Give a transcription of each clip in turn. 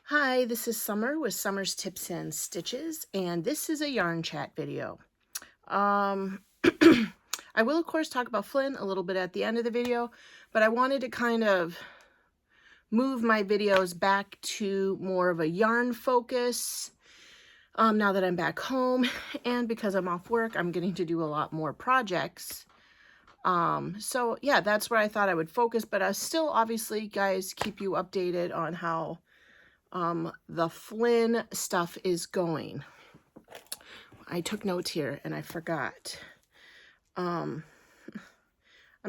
Hi, this is Summer with Summer's Tips and Stitches, and this is a yarn chat video. I will, of course, talk about Flynn a little bit at the end of the video, but I wanted to kind of move my videos back to more of a yarn focus now that I'm back home, and because I'm off work, I'm getting to do a lot more projects. So yeah, that's where I thought I would focus, but I still obviously, guys, keep you updated on how the Flynn stuff is going. I took notes here and I forgot. I'm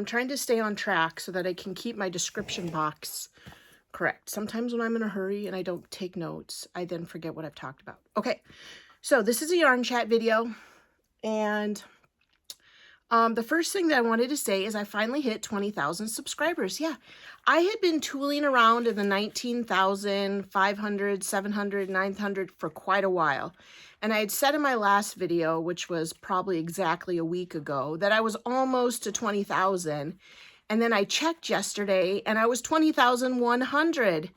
trying to stay on track so that I can keep my description box correct. Sometimes when I'm in a hurry and I don't take notes, I then forget what I've talked about. Okay, so this is a yarn chat video, and the first thing that I wanted to say is I finally hit 20,000 subscribers. Yeah, I had been tooling around in the 19,000, 500, 700, 900 for quite a while. And I had said in my last video, which was probably exactly a week ago, that I was almost to 20,000. And then I checked yesterday and I was 20,100.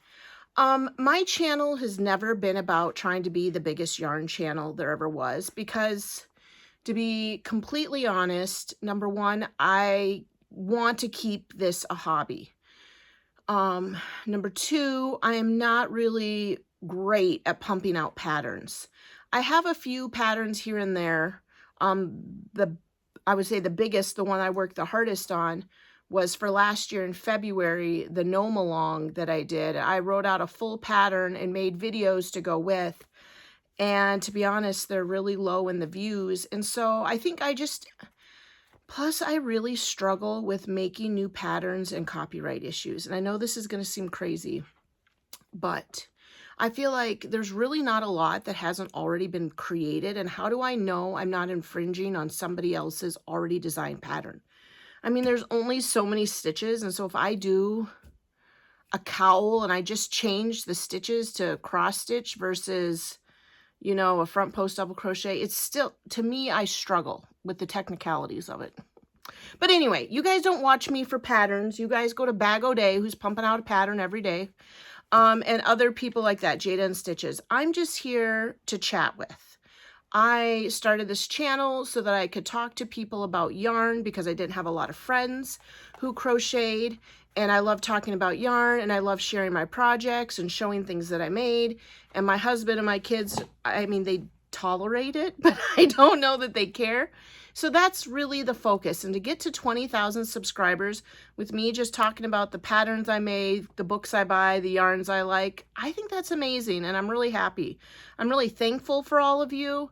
My channel has never been about trying to be the biggest yarn channel there ever was, because to be completely honest, number one, I want to keep this a hobby. Number two, I am not really great at pumping out patterns. I have a few patterns here and there. I would say the biggest, the one I worked the hardest on, was for last year in February, the Gnome Along that I did. I wrote out a full pattern and made videos to go with. And to be honest, they're really low in the views. And so I think plus I really struggle with making new patterns and copyright issues. And I know this is going to seem crazy, but I feel like there's really not a lot that hasn't already been created. And how do I know I'm not infringing on somebody else's already designed pattern? I mean, there's only so many stitches. And so if I do a cowl and I just change the stitches to cross stitch versus, you know, a front post double crochet, it's still, to me, I struggle with the technicalities of it. But anyway, you guys don't watch me for patterns. You guys go to Bag O'Day, who's pumping out a pattern every day, and other people like that, Jada and Stitches. I'm just here to chat with. I started this channel so that I could talk to people about yarn because I didn't have a lot of friends who crocheted, and I love talking about yarn, and I love sharing my projects and showing things that I made. And my husband and my kids, I mean, they tolerate it, but I don't know that they care. So that's really the focus. And to get to 20,000 subscribers with me just talking about the patterns I made, the books I buy, the yarns I like, I think that's amazing, and I'm really happy. I'm really thankful for all of you.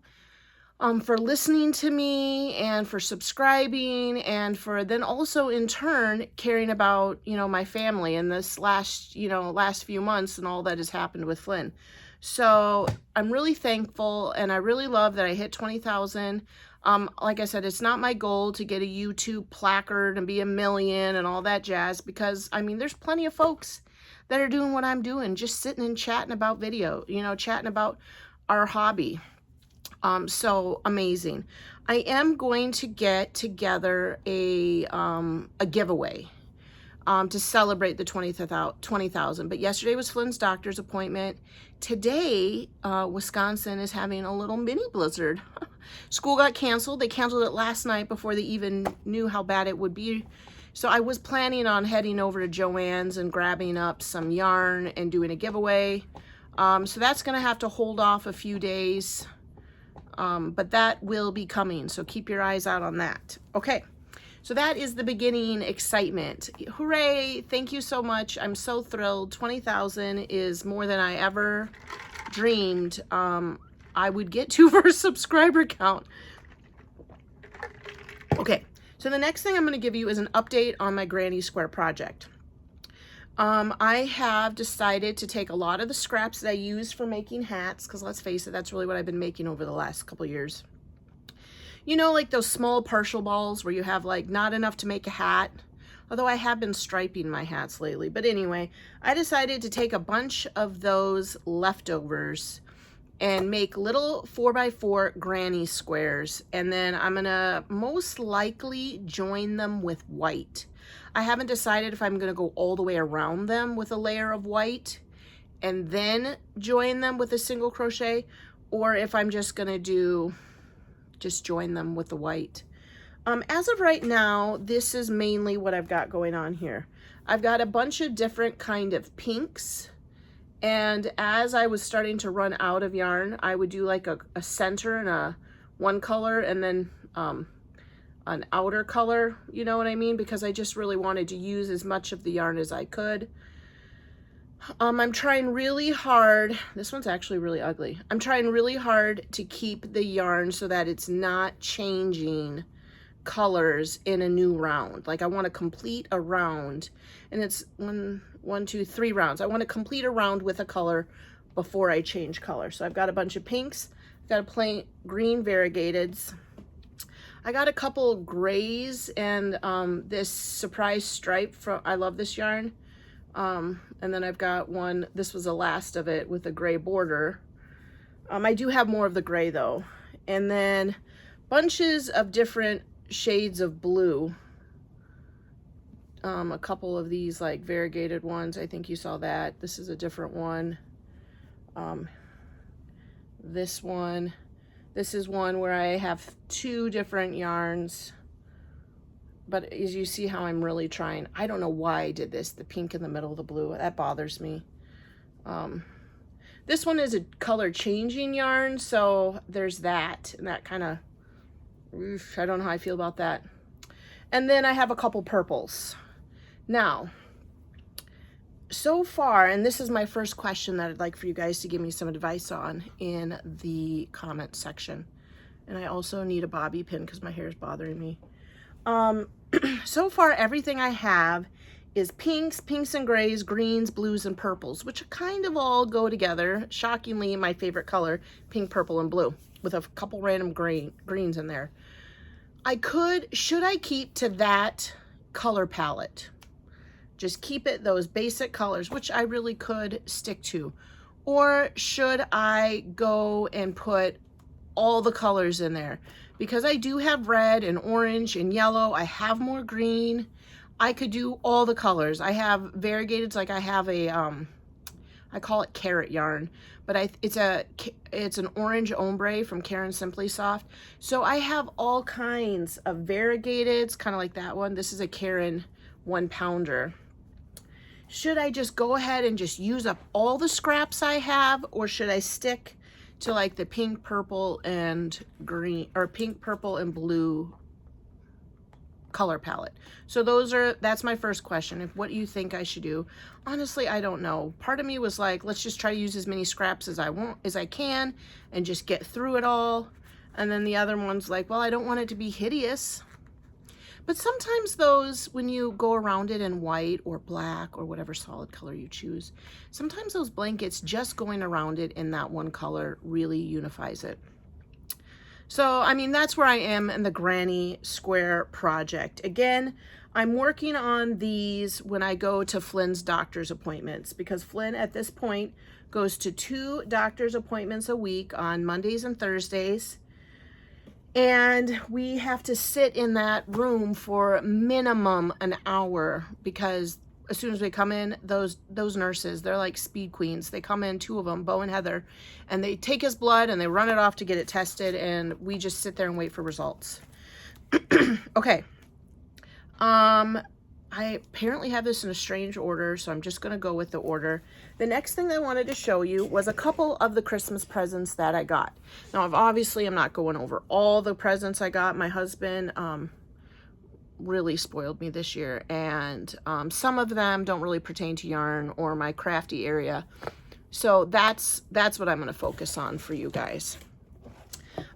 For listening to me and for subscribing, and for then also in turn caring about, you know, my family in this last few months and all that has happened with Flynn. So I'm really thankful, and I really love that I hit 20,000. Like I said, it's not my goal to get a YouTube placard and be a million and all that jazz, because I mean, there's plenty of folks that are doing what I'm doing, just sitting and chatting about video, you know, chatting about our hobby. So amazing. I am going to get together a giveaway to celebrate the 20,000. But yesterday was Flynn's doctor's appointment. Today, Wisconsin is having a little mini blizzard. School got canceled. They canceled it last night before they even knew how bad it would be. So I was planning on heading over to Joann's and grabbing up some yarn and doing a giveaway. So that's going to have to hold off a few days. But that will be coming, so keep your eyes out on that. Okay, so that is the beginning excitement. Hooray, thank you so much. I'm so thrilled. 20,000 is more than I ever dreamed I would get to for a subscriber count. Okay, so the next thing I'm going to give you is an update on my Granny Square project. I have decided to take a lot of the scraps that I use for making hats, because let's face it, that's really what I've been making over the last couple years. You know, like those small partial balls where you have like not enough to make a hat, although I have been striping my hats lately. But anyway, I decided to take a bunch of those leftovers and make little 4x4 granny squares, and then I'm gonna most likely join them with white. I haven't decided if I'm gonna go all the way around them with a layer of white and then join them with a single crochet, or if I'm just gonna just join them with the white. As of right now, this is mainly what I've got going on here. I've got a bunch of different kind of pinks, and as I was starting to run out of yarn, I would do like a center and a one color, and then an outer color, you know what I mean? Because I just really wanted to use as much of the yarn as I could. I'm trying really hard. This one's actually really ugly. I'm trying really hard to keep the yarn so that it's not changing colors in a new round. Like I want to complete a round, and it's one, two, 3 rounds. I want to complete a round with a color before I change color. So I've got a bunch of pinks. I've got a plain green variegateds. I got a couple grays and this surprise stripe from, I love this yarn. And then I've got one, this was the last of it with a gray border. I do have more of the gray though. And then bunches of different shades of blue. A couple of these like variegated ones. I think you saw that. This is a different one. This one. This is one where I have 2 different yarns. But as you see how I'm really trying, I don't know why I did this, the pink in the middle of the blue, that bothers me. This one is a color changing yarn, so there's that, and that kind of, I don't know how I feel about that. And then I have a couple purples. Now, so far, and this is my first question that I'd like for you guys to give me some advice on in the comment section. And I also need a bobby pin because my hair is bothering me. So far, everything I have is pinks, pinks and grays, greens, blues, and purples, which kind of all go together. Shockingly, my favorite color, pink, purple, and blue, with a couple random greens in there. Should I keep to that color palette? Just keep it those basic colors, which I really could stick to. Or should I go and put all the colors in there? Because I do have red and orange and yellow. I have more green. I could do all the colors. I have variegateds, like I have a, I call it carrot yarn, but it's an orange ombre from Karen Simply Soft. So I have all kinds of variegateds, kind of like that one. This is a Karen 1-pounder. Should I just go ahead and just use up all the scraps I have, or should I stick to like the pink, purple, and green, or pink, purple, and blue color palette? So that's my first question. What do you think I should do? Honestly, I don't know. Part of me was like, let's just try to use as many scraps as I can and just get through it all. And then the other one's like, well, I don't want it to be hideous. But sometimes those, when you go around it in white or black or whatever solid color you choose, sometimes those blankets just going around it in that one color really unifies it. So, I mean, that's where I am in the Granny Square project. Again, I'm working on these when I go to Flynn's doctor's appointments, because Flynn at this point goes to 2 doctor's appointments a week on Mondays and Thursdays. And we have to sit in that room for minimum an hour, because as soon as we come in, those nurses, they're like speed queens. They come in, 2 of them, Bo and Heather, and they take his blood and they run it off to get it tested, and we just sit there and wait for results. Okay. I apparently have this in a strange order, so I'm just going to go with the order. The next thing I wanted to show you was a couple of the Christmas presents that I got. Now, obviously, I'm not going over all the presents I got. My husband really spoiled me this year, and some of them don't really pertain to yarn or my crafty area. So that's what I'm going to focus on for you guys.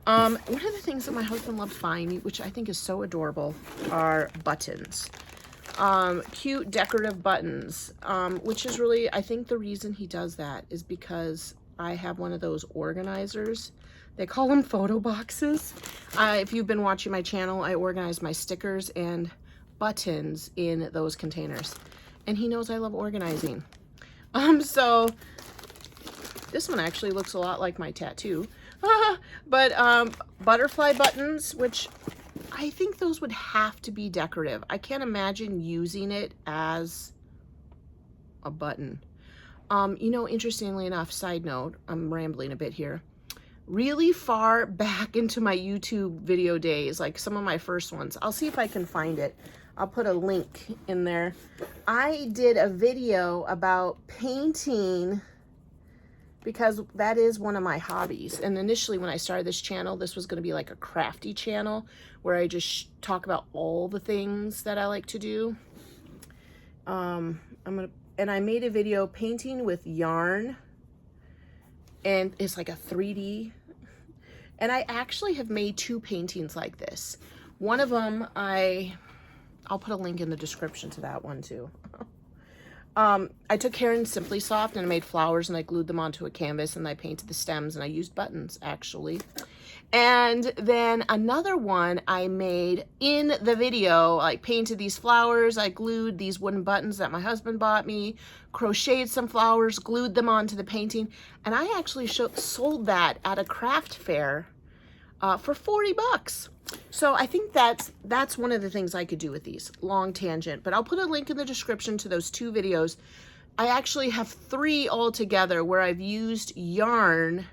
One of the things that my husband loves buying, which I think is so adorable, are buttons. Cute decorative buttons, which is really, I think the reason he does that is because I have one of those organizers. They call them photo boxes. If you've been watching my channel, I organize my stickers and buttons in those containers, and he knows I love organizing. So this one actually looks a lot like my tattoo. But butterfly buttons, which I think those would have to be decorative. I can't imagine using it as a button. You know, interestingly enough, side note, I'm rambling a bit here. Really far back into my YouTube video days, like some of my first ones, I'll see if I can find it. I'll put a link in there. I did a video about painting because that is one of my hobbies. And initially when I started this channel, this was going to be like a crafty channel where I just talk about all the things that I like to do. And I made a video painting with yarn, and it's like a 3D. And I actually have made 2 paintings like this. One of them, I'll put a link in the description to that one too. I took Karen Simply Soft and I made flowers and I glued them onto a canvas and I painted the stems and I used buttons actually. And then another one I made in the video, I painted these flowers, I glued these wooden buttons that my husband bought me, crocheted some flowers, glued them onto the painting, and I actually sold that at a craft fair for 40 bucks. So I think that's one of the things I could do with these. Long tangent, but I'll put a link in the description to those 2 videos. I actually have 3 altogether where I've used yarn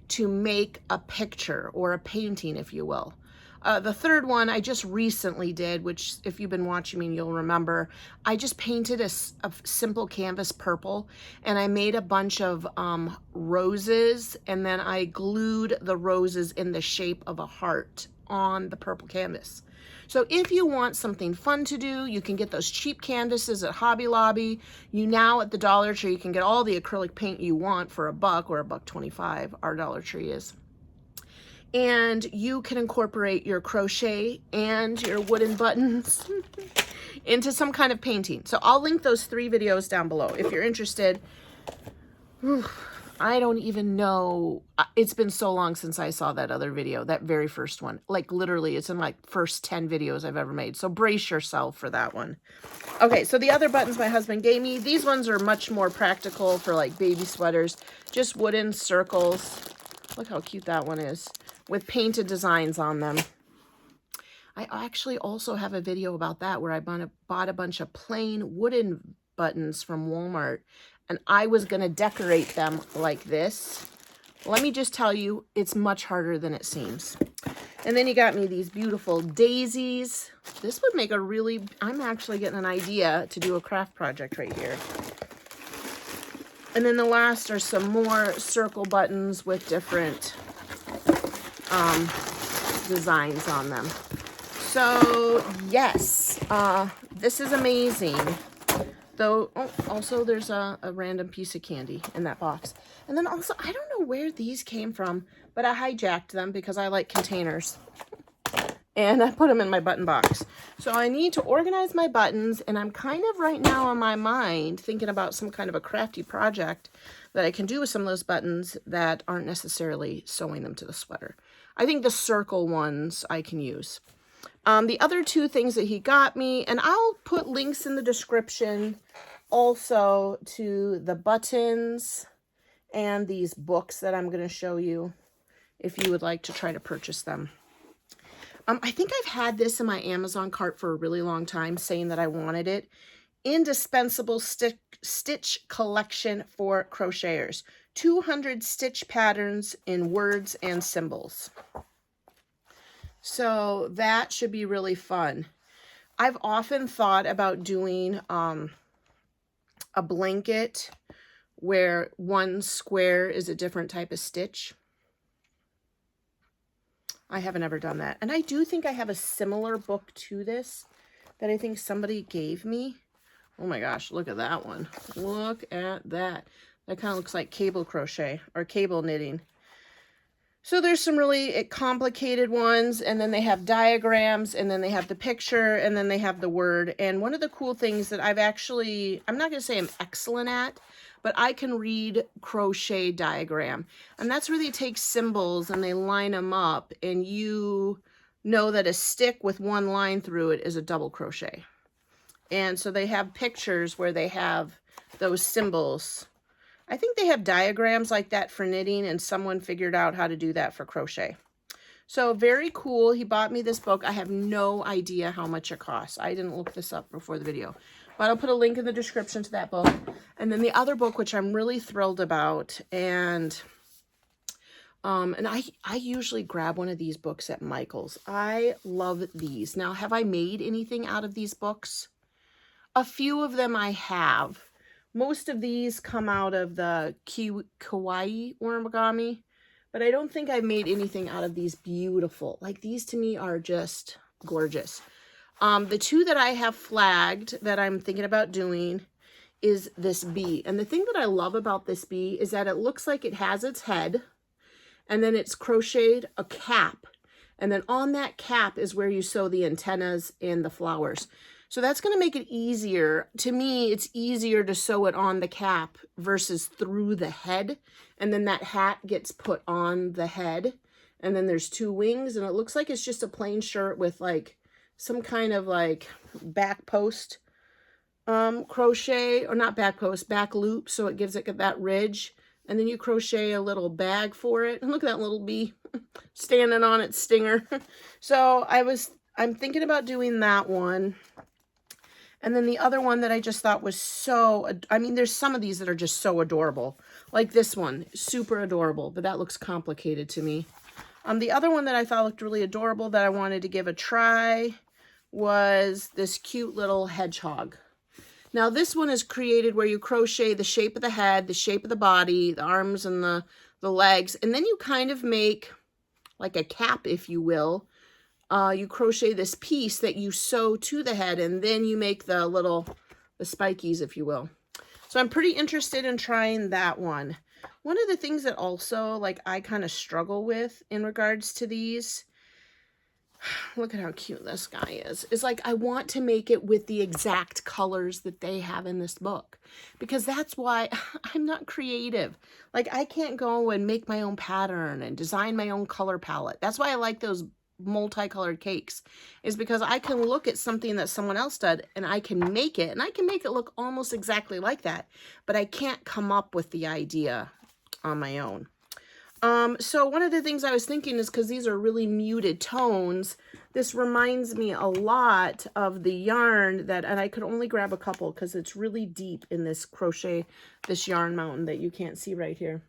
to make a picture or a painting, if you will. The third one I just recently did, which if you've been watching me, you'll remember. I just painted a simple canvas purple and I made a bunch of roses, and then I glued the roses in the shape of a heart on the purple canvas. So if you want something fun to do, you can get those cheap canvases at Hobby Lobby. You now at the Dollar Tree, you can get all the acrylic paint you want for $1 or $1.25, our Dollar Tree is. And you can incorporate your crochet and your wooden buttons into some kind of painting. So I'll link those 3 videos down below if you're interested. Whew, I don't even know. It's been so long since I saw that other video, that very first one. Like literally, it's in my first 10 videos I've ever made. So brace yourself for that one. Okay, so the other buttons my husband gave me, these ones are much more practical for like baby sweaters. Just wooden circles. Look how cute that one is, with painted designs on them. I actually also have a video about that where I bought a bunch of plain wooden buttons from Walmart, and I was going to decorate them like this. Let me just tell you, it's much harder than it seems. And then he got me these beautiful daisies. This would make a really, I'm actually getting an idea to do a craft project right here. And then the last are some more circle buttons with different designs on them. So yes, this is amazing. Though, oh, also there's a random piece of candy in that box. And then also, I don't know where these came from, but I hijacked them because I like containers. And I put them in my button box. So I need to organize my buttons, and I'm kind of right now on my mind thinking about some kind of a crafty project that I can do with some of those buttons that aren't necessarily sewing them to the sweater. I think the circle ones I can use. The other 2 things that he got me, and I'll put links in the description also to the buttons and these books that I'm going to show you if you would like to try to purchase them. I think I've had this in my Amazon cart for a really long time, saying that I wanted it. Indispensable stitch collection for crocheters. 200 stitch patterns in words and symbols. So that should be really fun. I've often thought about doing a blanket where one square is a different type of stitch. I haven't ever done that. And I do think I have a similar book to this that I think somebody gave me. Oh my gosh, look at that one. Look at that. That kind of looks like cable crochet or cable knitting. So there's some really complicated ones, and then they have diagrams, and then they have the picture, and then they have the word. And one of the cool things that I'm not going to say I'm excellent at, but I can read crochet diagram. And that's where they take symbols and they line them up, and you know that a stick with one line through it is a double crochet. And so they have pictures where they have those symbols. I think they have diagrams like that for knitting, and someone figured out how to do that for crochet. So very cool. He bought me this book. I have no idea how much it costs. I didn't look this up before the video. But I'll put a link in the description to that book. And then the other book, which I'm really thrilled about, and I usually grab one of these books at Michael's. I love these. Now, have I made anything out of these books? A few of them I have. Most of these come out of the kawaii origami, but I don't think I've made anything out of these beautiful. Like, these to me are just gorgeous. The two that I have flagged that I'm thinking about doing is this bee. And the thing that I love about this bee is that it looks like it has its head, and then it's crocheted a cap. And then on that cap is where you sew the antennas and the flowers. So that's going to make it easier. To me, it's easier to sew it on the cap versus through the head. And then that hat gets put on the head. And then there's two wings, and it looks like it's just a plain shirt with like some kind of like back post crochet, or not back post, back loop, so it gives it that ridge. And then you crochet a little bag for it. And look at that little bee standing on its stinger. So I'm thinking about doing that one. And then the other one that I just thought was so, I mean, there's some of these that are just so adorable. Like this one, super adorable, but that looks complicated to me. The other one that I thought looked really adorable that I wanted to give a try was this cute little hedgehog. Now this one is created where you crochet the shape of the head, the shape of the body, the arms and the legs, and then you kind of make like a cap, if you will. You crochet this piece that you sew to the head, and then you make the spikies, if you will. So I'm pretty interested in trying that one. One of the things that also like I kind of struggle with in regards to these, look at how cute this guy is like I want to make it with the exact colors that they have in this book, because that's why I'm not creative. Like, I can't go and make my own pattern and design my own color palette. That's why I like those multicolored cakes, is because I can look at something that someone else did and I can make it, and I can make it look almost exactly like that, but I can't come up with the idea on my own. So one of the things I was thinking is, because these are really muted tones, this reminds me a lot of the yarn that, and I could only grab a couple because it's really deep in this crochet, this yarn mountain that you can't see right here,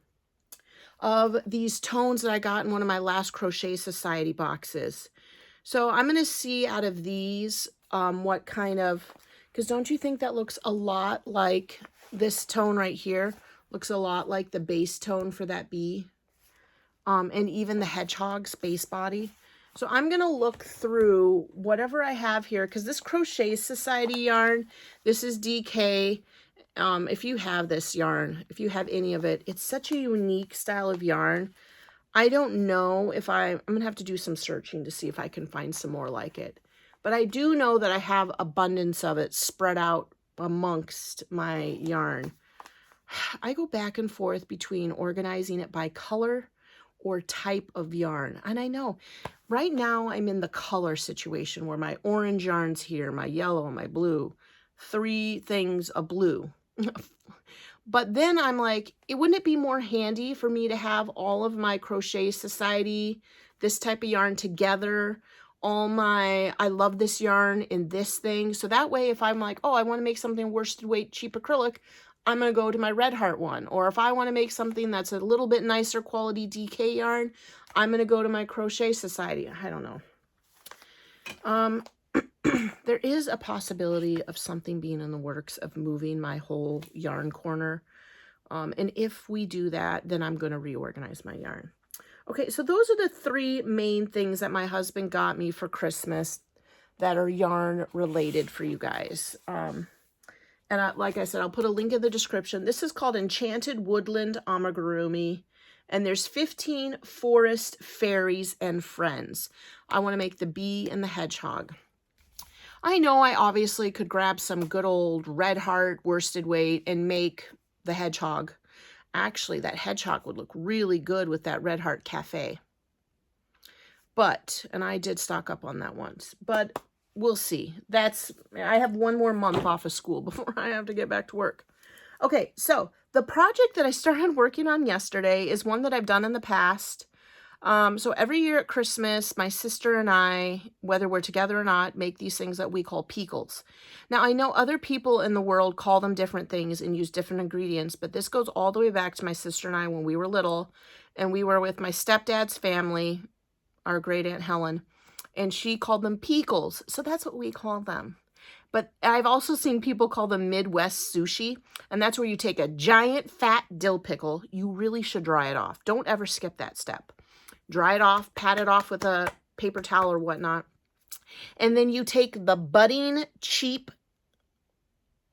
of these tones that I got in one of my last Crochet Society boxes. So I'm going to see out of these what kind of, because don't you think that looks a lot like this tone right here? Looks a lot like the base tone for that bee. And even the hedgehog's base body. So I'm going to look through whatever I have here, because this Crochet Society yarn, this is DK. If you have this yarn, if you have any of it, it's such a unique style of yarn. I don't know if I'm going to have to do some searching to see if I can find some more like it. But I do know that I have abundance of it spread out amongst my yarn. I go back and forth between organizing it by color or type of yarn. And I know right now I'm in the color situation where my orange yarn's here, my yellow, my blue, 3 things of blue. But then I'm like, wouldn't it be more handy for me to have all of my Crochet Society, this type of yarn together, all my, I love this yarn in this thing. So that way, if I'm like, oh, I want to make something worsted weight cheap acrylic, I'm going to go to my Red Heart one. Or if I want to make something that's a little bit nicer quality DK yarn, I'm going to go to my Crochet Society. I don't know. There is a possibility of something being in the works of moving my whole yarn corner. And if we do that, then I'm going to reorganize my yarn. Okay, so those are the 3 main things that my husband got me for Christmas that are yarn related for you guys. And like I said, I'll put a link in the description. This is called Enchanted Woodland Amigurumi. And there's 15 forest fairies and friends. I want to make the bee and the hedgehog. I know I obviously could grab some good old Red Heart worsted weight and make the hedgehog. Actually, that hedgehog would look really good with that Red Heart Cafe. But, and I did stock up on that once, but we'll see. I have 1 more month off of school before I have to get back to work. Okay, so the project that I started working on yesterday is one that I've done in the past. So every year at Christmas, my sister and I, whether we're together or not, make these things that we call pickles. Now, I know other people in the world call them different things and use different ingredients, but this goes all the way back to my sister and I when we were little, and we were with my stepdad's family, our great Aunt Helen, and she called them pickles. So that's what we call them. But I've also seen people call them Midwest sushi, and that's where you take a giant fat dill pickle. You really should dry it off. Don't ever skip that step. Dry it off, pat it off with a paper towel or whatnot. And then you take the budding, cheap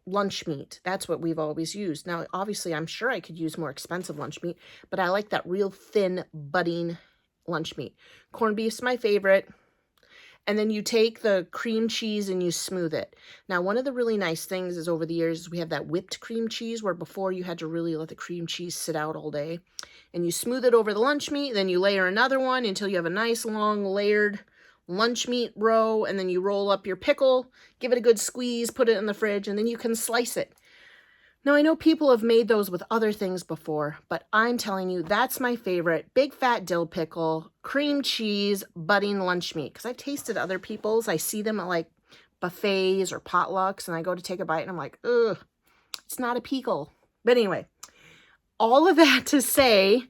lunch meat. That's what we've always used. Now, obviously, I'm sure I could use more expensive lunch meat, but I like that real thin, budding lunch meat. Corned beef's my favorite. And then you take the cream cheese and you smooth it. Now, one of the really nice things is over the years is we have that whipped cream cheese where before you had to really let the cream cheese sit out all day. And you smooth it over the lunch meat, then you layer another one until you have a nice long layered lunch meat row, and then you roll up your pickle, give it a good squeeze, put it in the fridge, and then you can slice it. Now, I know people have made those with other things before, but I'm telling you, that's my favorite. Big fat dill pickle, cream cheese, budding lunch meat. Because I've tasted other people's. I see them at like buffets or potlucks, and I go to take a bite, and I'm like, ugh, it's not a pickle. But anyway, all of that to say,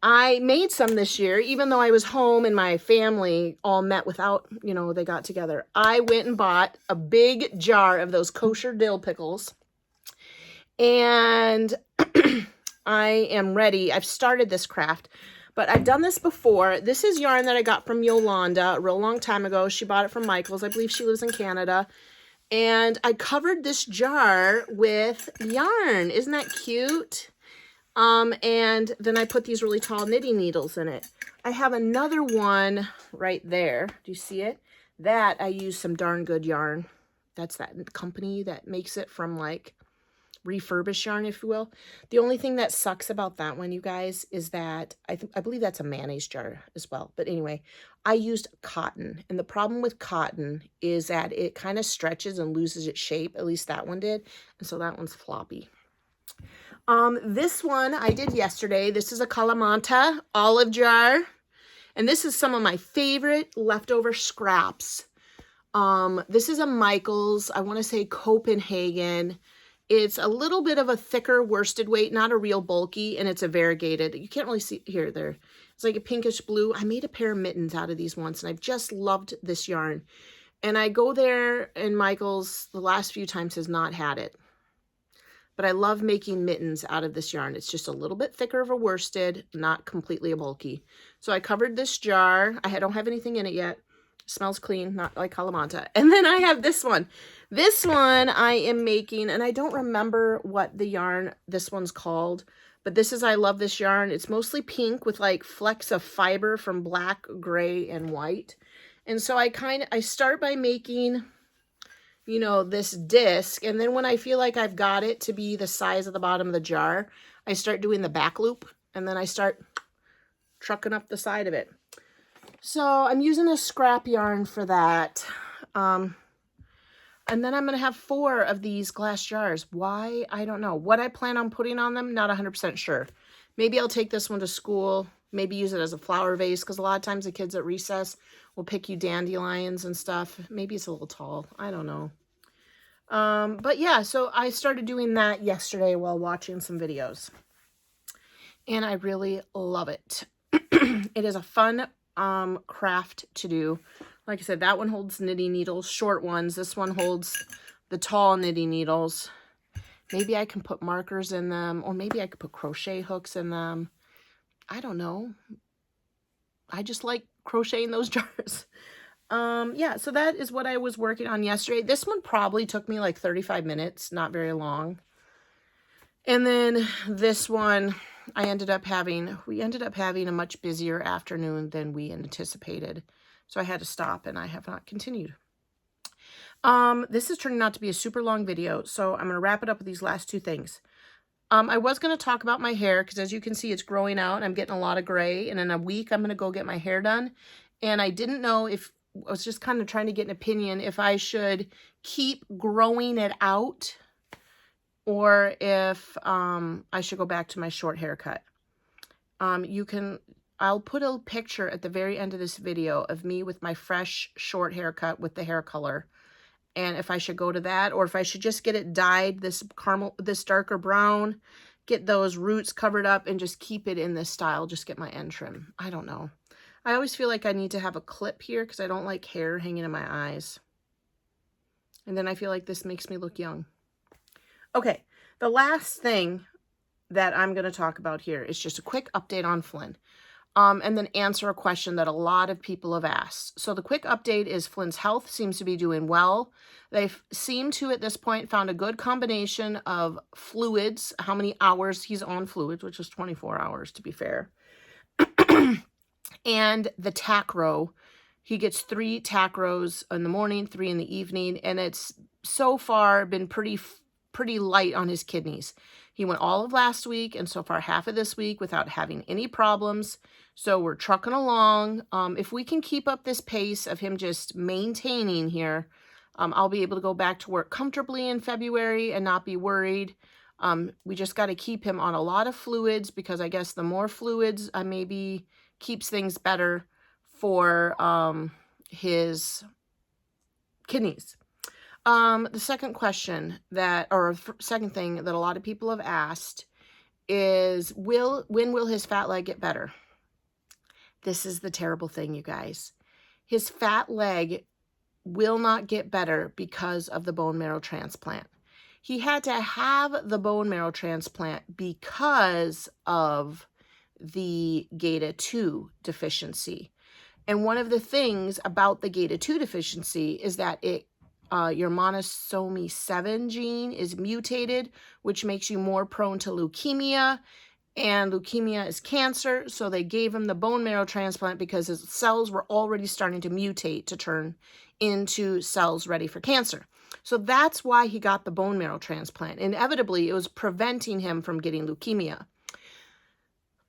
I made some this year, even though I was home and my family all met without, you know, they got together. I went and bought a big jar of those kosher dill pickles. And I am ready. I've started this craft, but I've done this before. This is yarn that I got from Yolanda a real long time ago. She bought it from Michael's. I believe she lives in Canada. And I covered this jar with yarn. Isn't that cute? And then I put these really tall knitting needles in it. I have another one right there. Do you see it? That I use some darn good yarn. That's that company that makes it from like refurbished yarn, if you will. The only thing that sucks about that one, you guys, is that I believe that's a mayonnaise jar as well. But anyway, I used cotton, and the problem with cotton is that it kind of stretches and loses its shape. At least that one did, and so that one's floppy. This one I did yesterday. This is a Kalamata olive jar, and this is some of my favorite leftover scraps. This is a Michael's, I want to say Copenhagen. It's a little bit of a thicker worsted weight, not a real bulky, and it's a variegated. You can't really see here, there. It's like a pinkish blue. I made a pair of mittens out of these once, and I've just loved this yarn. And I go there, and Michael's, the last few times, has not had it. But I love making mittens out of this yarn. It's just a little bit thicker of a worsted, not completely a bulky. So I covered this jar. I don't have anything in it yet. It smells clean, not like Kalamata. And then I have this one. This one I am making, and I don't remember what the yarn this one's called, but this is, I love this yarn. It's mostly pink with like flecks of fiber from black, gray, and white. And so I start by making, you know, this disc, and then when I feel like I've got it to be the size of the bottom of the jar, I start doing the back loop, and then I start trucking up the side of it. So I'm using a scrap yarn for that. And then I'm going to have 4 of these glass jars. Why? I don't know. What I plan on putting on them, not 100% sure. Maybe I'll take this one to school, maybe use it as a flower vase, because a lot of times the kids at recess will pick you dandelions and stuff. Maybe it's a little tall. I don't know. But yeah, so I started doing that yesterday while watching some videos. And I really love it. It is a fun craft to do. Like I said, that one holds knitting needles, short ones. This one holds the tall knitting needles. Maybe I can put markers in them, or maybe I could put crochet hooks in them. I don't know. I just like crocheting those jars. Yeah, so that is what I was working on yesterday. This one probably took me like 35 minutes, not very long. And then this one, we ended up having a much busier afternoon than we anticipated. So I had to stop, and I have not continued. This is turning out to be a super long video, so I'm going to wrap it up with these last 2 things. I was going to talk about my hair, because as you can see, it's growing out. I'm getting a lot of gray, and in a week, I'm going to go get my hair done. And I didn't know if, I was just kind of trying to get an opinion, if I should keep growing it out, or if I should go back to my short haircut. I'll put a picture at the very end of this video of me with my fresh short haircut with the hair color. And if I should go to that, or if I should just get it dyed this darker brown, get those roots covered up and just keep it in this style, just get my end trim. I don't know. I always feel like I need to have a clip here because I don't like hair hanging in my eyes. And then I feel like this makes me look young. Okay, the last thing that I'm going to talk about here is just a quick update on Flynn. And then answer a question that a lot of people have asked. So the quick update is Flynn's health seems to be doing well. They've seemed to, at this point, found a good combination of fluids, how many hours he's on fluids, which is 24 hours to be fair, and the tack row. He gets 3 tack rows in the morning, 3 in the evening, and it's so far been pretty light on his kidneys. He went all of last week and so far half of this week without having any problems. So we're trucking along. If we can keep up this pace of him just maintaining here, I'll be able to go back to work comfortably in February and not be worried. We just got to keep him on a lot of fluids because I guess the more fluids maybe keeps things better for his kidneys. The second question second thing that a lot of people have asked is, when will his fat leg get better? This is the terrible thing, you guys. His fat leg will not get better because of the bone marrow transplant. He had to have the bone marrow transplant because of the Gata-2 deficiency. And one of the things about the Gata-2 deficiency is that your monosomy 7 gene is mutated, which makes you more prone to leukemia, and leukemia is cancer. So they gave him the bone marrow transplant because his cells were already starting to mutate to turn into cells ready for cancer. So that's why he got the bone marrow transplant. Inevitably, it was preventing him from getting leukemia.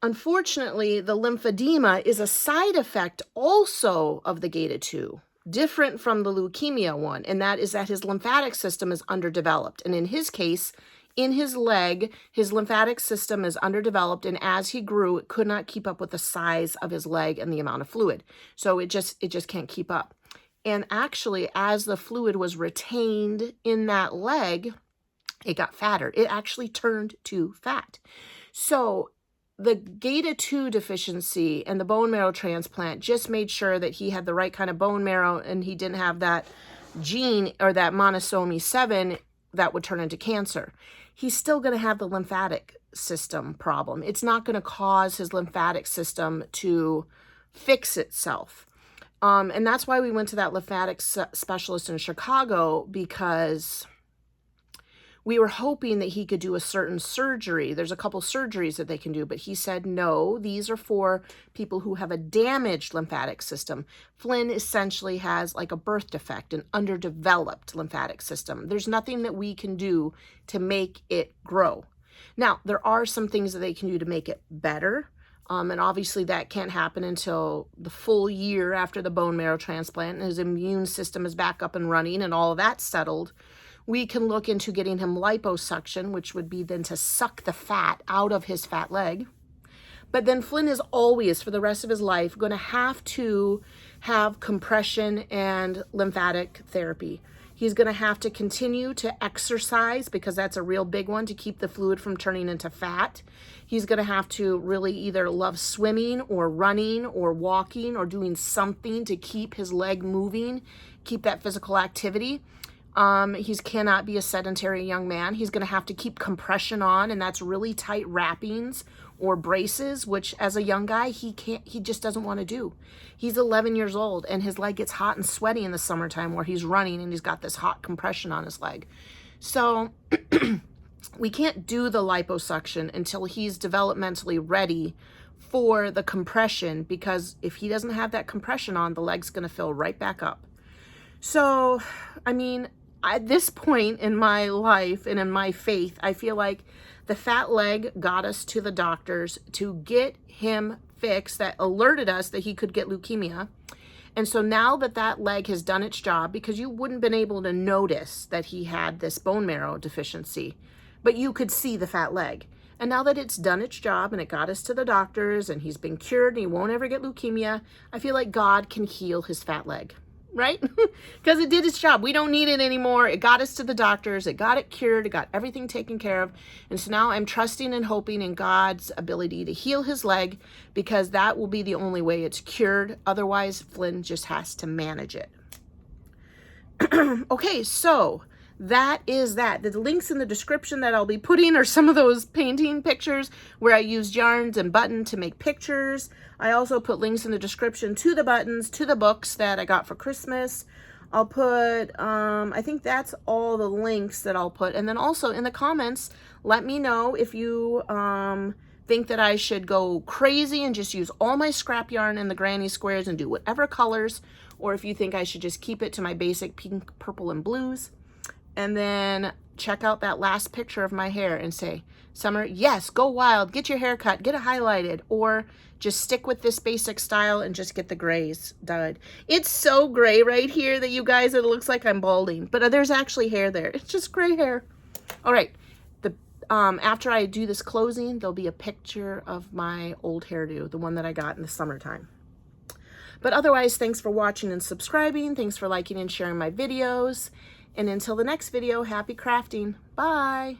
Unfortunately, the lymphedema is a side effect also of the Gata-2. Different from the leukemia one, and that is that his lymphatic system is underdeveloped. And in his case, in his leg, his lymphatic system is underdeveloped, and as he grew, it could not keep up with the size of his leg and the amount of fluid. So it just can't keep up. And actually, as the fluid was retained in that leg, it got fatter. It actually turned to fat. So the Gata-2 deficiency and the bone marrow transplant just made sure that he had the right kind of bone marrow and he didn't have that gene or that monosomy 7 that would turn into cancer. He's still going to have the lymphatic system problem. It's not going to cause his lymphatic system to fix itself. And that's why we went to that lymphatic specialist in Chicago, because we were hoping that he could do a certain surgery. There's a couple surgeries that they can do, but he said, no, these are for people who have a damaged lymphatic system. Flynn essentially has like a birth defect, an underdeveloped lymphatic system. There's nothing that we can do to make it grow. Now, there are some things that they can do to make it better. And obviously that can't happen until the full year after the bone marrow transplant and his immune system is back up and running and all of that settled. We can look into getting him liposuction, which would be then to suck the fat out of his fat leg. But then Flynn is always, for the rest of his life, going to have compression and lymphatic therapy. He's going to have to continue to exercise because that's a real big one to keep the fluid from turning into fat. He's going to have to really either love swimming or running or walking or doing something to keep his leg moving, keep that physical activity. He cannot be a sedentary young man. He's going to have to keep compression on, and that's really tight wrappings or braces, which as a young guy, he just doesn't want to do. He's 11 years old and his leg gets hot and sweaty in the summertime where he's running and he's got this hot compression on his leg. So we can't do the liposuction until he's developmentally ready for the compression, because if he doesn't have that compression on, the leg's going to fill right back up. So, I mean, at this point in my life and in my faith, I feel like the fat leg got us to the doctors to get him fixed, that alerted us that he could get leukemia. And so now that that leg has done its job, because you wouldn't have been able to notice that he had this bone marrow deficiency, but you could see the fat leg. And now that it's done its job and it got us to the doctors and he's been cured and he won't ever get leukemia, I feel like God can heal his fat leg, right? Because it did its job. We don't need it anymore. It got us to the doctors. It got it cured. It got everything taken care of. And so now I'm trusting and hoping in God's ability to heal his leg, because that will be the only way it's cured. Otherwise, Flynn just has to manage it. Okay, so that is that. The links in the description that I'll be putting are some of those painting pictures where I used yarns and button to make pictures. I also put links in the description to the buttons, to the books that I got for Christmas. I'll put, I think that's all the links that I'll put. And then also in the comments, let me know if you think that I should go crazy and just use all my scrap yarn in the granny squares and do whatever colors, or if you think I should just keep it to my basic pink, purple, and blues. And then check out that last picture of my hair and say, Summer, yes, go wild, get your hair cut, get it highlighted, or just stick with this basic style and just get the grays dyed. It's so gray right here that you guys, it looks like I'm balding, but there's actually hair there. It's just gray hair. All right, after I do this closing, there'll be a picture of my old hairdo, the one that I got in the summertime. But otherwise, thanks for watching and subscribing. Thanks for liking and sharing my videos. And until the next video, happy crafting. Bye.